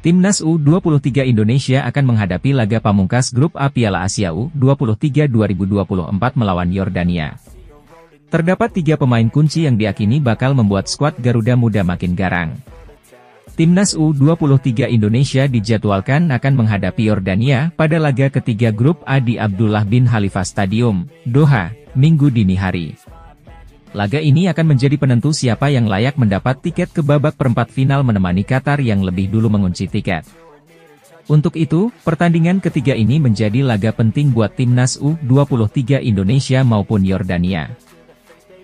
Timnas U23 Indonesia akan menghadapi laga pamungkas Grup A Piala Asia U23 2024 melawan Yordania. Terdapat 3 pemain kunci yang diakini bakal membuat skuad Garuda Muda makin garang. Timnas U23 Indonesia dijadwalkan akan menghadapi Yordania pada laga ketiga Grup A di Abdullah bin Khalifa Stadium, Doha, Minggu dini hari. Laga ini akan menjadi penentu siapa yang layak mendapat tiket ke babak perempat final menemani Qatar yang lebih dulu mengunci tiket. Untuk itu, pertandingan ketiga ini menjadi laga penting buat Timnas U23 Indonesia maupun Yordania.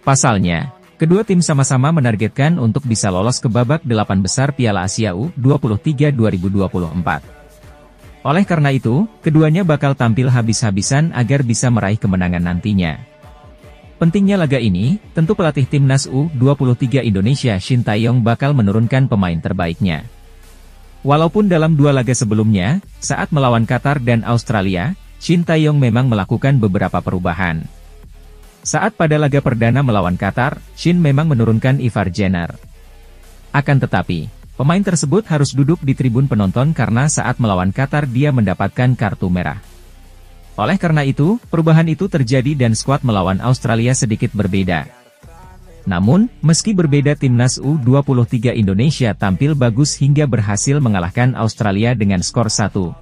Pasalnya, kedua tim sama-sama menargetkan untuk bisa lolos ke babak 8 besar Piala Asia U23 2024. Oleh karena itu, keduanya bakal tampil habis-habisan agar bisa meraih kemenangan nantinya. Pentingnya laga ini, tentu pelatih Timnas U23 Indonesia Shin Tae-yong bakal menurunkan pemain terbaiknya. Walaupun dalam 2 laga sebelumnya, saat melawan Qatar dan Australia, Shin Tae-yong memang melakukan beberapa perubahan. Saat pada laga perdana melawan Qatar, Shin memang menurunkan Ivar Jenner. Akan tetapi, pemain tersebut harus duduk di tribun penonton karena saat melawan Qatar dia mendapatkan kartu merah. Oleh karena itu, perubahan itu terjadi dan skuad melawan Australia sedikit berbeda. Namun, meski berbeda Timnas U23 Indonesia tampil bagus hingga berhasil mengalahkan Australia dengan skor 1-0.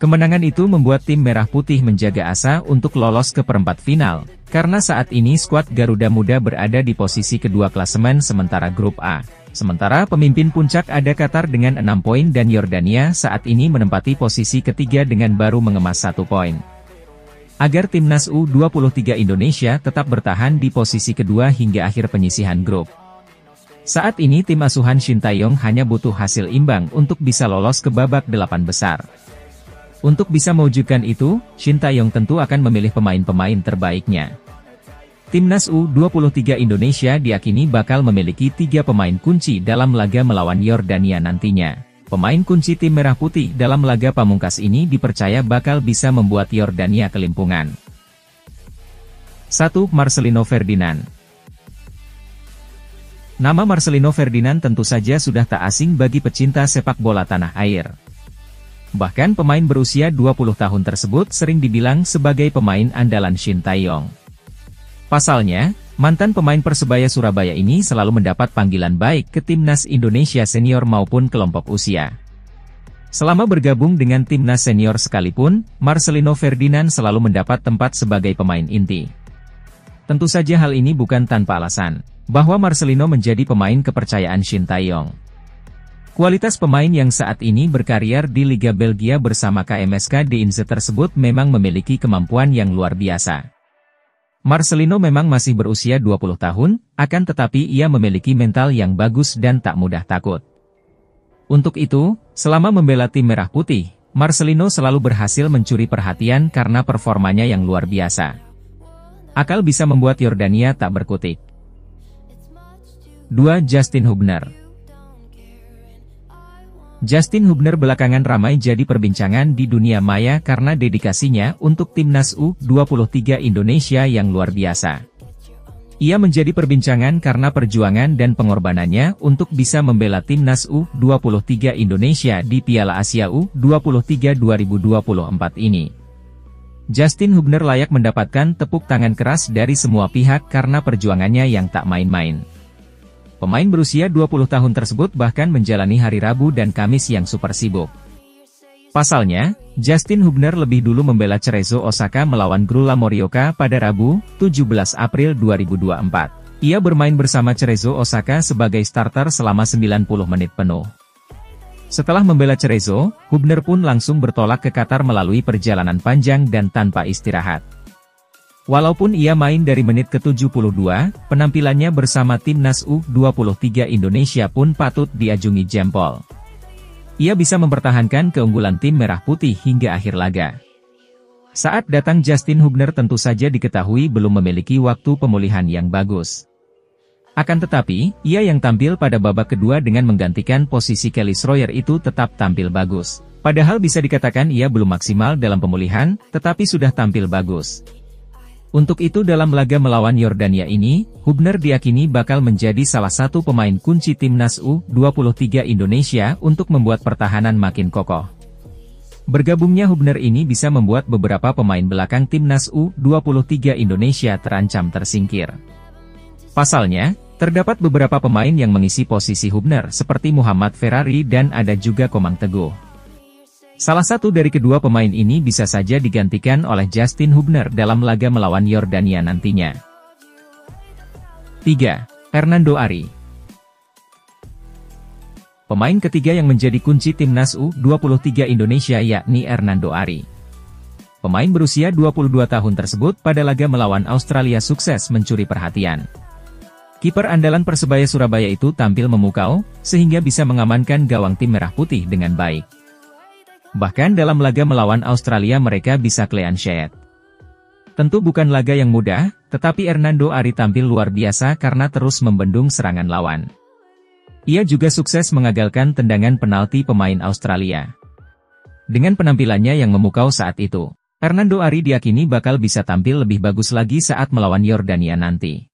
Kemenangan itu membuat tim Merah Putih menjaga asa untuk lolos ke perempat final, karena saat ini skuad Garuda Muda berada di posisi kedua klasemen sementara Grup A. Sementara pemimpin puncak ada Qatar dengan 6 poin dan Yordania saat ini menempati posisi ketiga dengan baru mengemas 1 poin. Agar Timnas U23 Indonesia tetap bertahan di posisi kedua hingga akhir penyisihan grup. Saat ini tim asuhan Shin Tae-yong hanya butuh hasil imbang untuk bisa lolos ke babak 8 besar. Untuk bisa mewujudkan itu, Shin Tae-yong tentu akan memilih pemain-pemain terbaiknya. Timnas U23 Indonesia diakini bakal memiliki 3 pemain kunci dalam laga melawan Yordania nantinya. Pemain kunci tim Merah Putih dalam laga pamungkas ini dipercaya bakal bisa membuat Yordania kelimpungan. 1. Marcelino Ferdinand. Nama Marcelino Ferdinand tentu saja sudah tak asing bagi pecinta sepak bola tanah air. Bahkan pemain berusia 20 tahun tersebut sering dibilang sebagai pemain andalan Shin Tae-yong. Pasalnya, mantan pemain Persebaya Surabaya ini selalu mendapat panggilan baik ke Timnas Indonesia senior maupun kelompok usia. Selama bergabung dengan Timnas senior sekalipun, Marcelino Ferdinand selalu mendapat tempat sebagai pemain inti. Tentu saja hal ini bukan tanpa alasan, bahwa Marcelino menjadi pemain kepercayaan Shin Tae-yong. Kualitas pemain yang saat ini berkarier di Liga Belgia bersama KMSK Deinze tersebut memang memiliki kemampuan yang luar biasa. Marcelino memang masih berusia 20 tahun, akan tetapi ia memiliki mental yang bagus dan tak mudah takut. Untuk itu, selama membela tim Merah Putih, Marcelino selalu berhasil mencuri perhatian karena performanya yang luar biasa. Akal bisa membuat Yordania tak berkutik. 2. Justin Hubner. Justin Hubner belakangan ramai jadi perbincangan di dunia maya karena dedikasinya untuk Timnas U23 Indonesia yang luar biasa. Ia menjadi perbincangan karena perjuangan dan pengorbanannya untuk bisa membela Timnas U23 Indonesia di Piala Asia U23 2024 ini. Justin Hubner layak mendapatkan tepuk tangan keras dari semua pihak karena perjuangannya yang tak main-main. Pemain berusia 20 tahun tersebut bahkan menjalani hari Rabu dan Kamis yang super sibuk. Pasalnya, Justin Hubner lebih dulu membela Cerezo Osaka melawan Grulla Morioka pada Rabu, 17 April 2024. Ia bermain bersama Cerezo Osaka sebagai starter selama 90 menit penuh. Setelah membela Cerezo, Hubner pun langsung bertolak ke Qatar melalui perjalanan panjang dan tanpa istirahat. Walaupun ia main dari menit ke-72, penampilannya bersama Timnas U23 Indonesia pun patut diajungi jempol. Ia bisa mempertahankan keunggulan tim Merah Putih hingga akhir laga. Saat datang Justin Hubner tentu saja diketahui belum memiliki waktu pemulihan yang bagus. Akan tetapi, ia yang tampil pada babak kedua dengan menggantikan posisi Kelly Schroyer itu tetap tampil bagus. Padahal bisa dikatakan ia belum maksimal dalam pemulihan, tetapi sudah tampil bagus. Untuk itu dalam laga melawan Yordania ini, Hubner diyakini bakal menjadi salah satu pemain kunci timnas U23 Indonesia untuk membuat pertahanan makin kokoh. Bergabungnya Hubner ini bisa membuat beberapa pemain belakang timnas U23 Indonesia terancam tersingkir. Pasalnya, terdapat beberapa pemain yang mengisi posisi Hubner seperti Muhammad Ferrari dan ada juga Komang Teguh. Salah satu dari kedua pemain ini bisa saja digantikan oleh Justin Hubner dalam laga melawan Yordania nantinya. 3. Hernando Ari. Pemain ketiga yang menjadi kunci timnas U23 Indonesia yakni Hernando Ari. Pemain berusia 22 tahun tersebut pada laga melawan Australia sukses mencuri perhatian. Kiper andalan Persebaya Surabaya itu tampil memukau, sehingga bisa mengamankan gawang tim Merah Putih dengan baik. Bahkan dalam laga melawan Australia mereka bisa clean sheet. Tentu bukan laga yang mudah, tetapi Hernando Ari tampil luar biasa karena terus membendung serangan lawan. Ia juga sukses mengagalkan tendangan penalti pemain Australia. Dengan penampilannya yang memukau saat itu, Hernando Ari diyakini bakal bisa tampil lebih bagus lagi saat melawan Yordania nanti.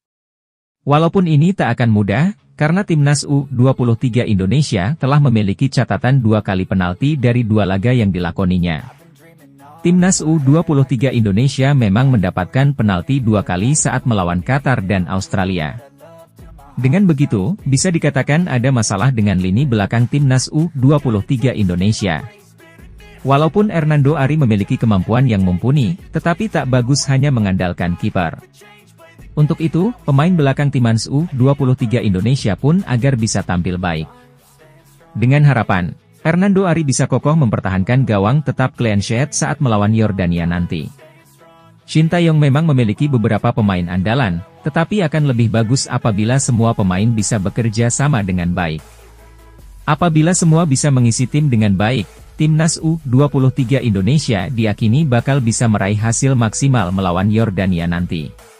Walaupun ini tak akan mudah, karena timnas U23 Indonesia telah memiliki catatan 2 kali penalti dari 2 laga yang dilakoninya. Timnas U23 Indonesia memang mendapatkan penalti 2 kali saat melawan Qatar dan Australia. Dengan begitu, bisa dikatakan ada masalah dengan lini belakang timnas U23 Indonesia. Walaupun Hernando Ari memiliki kemampuan yang mumpuni, tetapi tak bagus hanya mengandalkan kiper. Untuk itu, pemain belakang timnas U23 Indonesia pun agar bisa tampil baik. Dengan harapan, Hernando Ari bisa kokoh mempertahankan gawang tetap clean sheet saat melawan Yordania nanti. Shin Tae-yong memang memiliki beberapa pemain andalan, tetapi akan lebih bagus apabila semua pemain bisa bekerja sama dengan baik. Apabila semua bisa mengisi tim dengan baik, timnas U23 Indonesia diyakini bakal bisa meraih hasil maksimal melawan Yordania nanti.